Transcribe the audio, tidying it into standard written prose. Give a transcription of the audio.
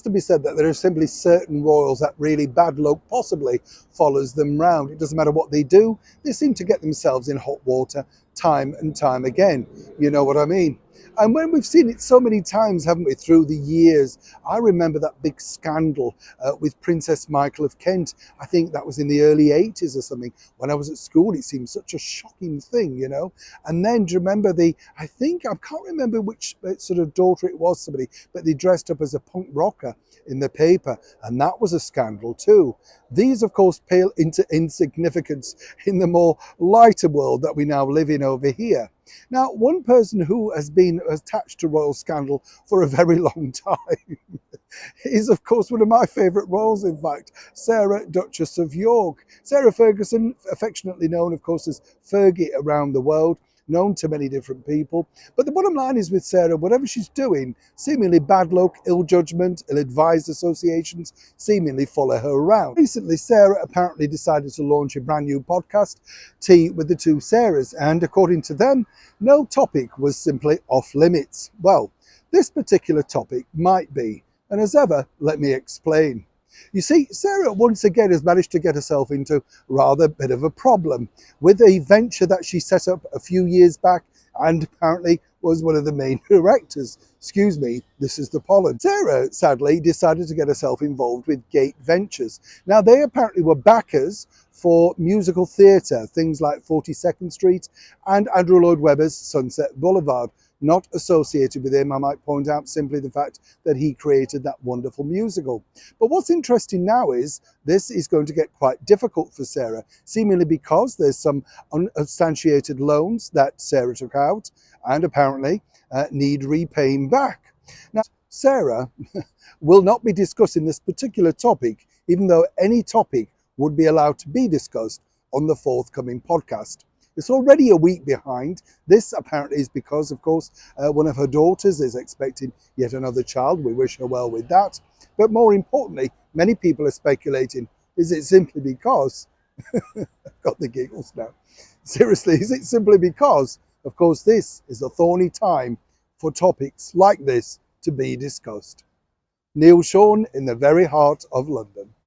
to be said that there are simply certain royals that really bad luck possibly follows them round. It doesn't matter what they do, they seem to get themselves in hot water time and time again. You know what I mean? And when we've seen it so many times, haven't we, through the years? I remember that big scandal with Princess Michael of Kent. I think that was in the early 80s or something. When I was at school, it seemed such a shocking thing, you know. And then, do you remember I can't remember which sort of daughter it was, somebody, but they dressed up as a punk rocker in the paper. And that was a scandal too. These, of course, pale into insignificance in the more lighter world that we now live in over here. Now, one person who has been attached to royal scandal for a very long time is, of course, one of my favourite royals, in fact, Sarah, Duchess of York. Sarah Ferguson, affectionately known, of course, as Fergie around the world, known to many different people. But the bottom line is with Sarah, whatever she's doing, seemingly bad luck, ill judgment, ill-advised associations seemingly follow her around. Recently, Sarah apparently decided to launch a brand new podcast, Tea with the Two Sarahs, and according to them, no topic was simply off limits. Well, this particular topic might be, and as ever, let me explain. You see, Sarah once again has managed to get herself into rather a bit of a problem with a venture that she set up a few years back and apparently was one of the main directors. Excuse me, this is the pollen. Sarah, sadly, decided to get herself involved with Gate Ventures. Now, they apparently were backers for musical theatre, things like 42nd Street and Andrew Lloyd Webber's Sunset Boulevard. Not associated with him, I might point out simply the fact that he created that wonderful musical. But what's interesting now is this is going to get quite difficult for Sarah, seemingly because there's some unsubstantiated loans that Sarah took out and apparently need repaying back. Now, Sarah will not be discussing this particular topic, even though any topic would be allowed to be discussed on the forthcoming podcast. It's already a week behind. This apparently is because, of course, one of her daughters is expecting yet another child. We wish her well with that. But more importantly, many people are speculating, is it simply because, I've got the giggles now. Seriously, is it simply because, of course, this is a thorny time for topics like this to be discussed? Neil Sean in the very heart of London.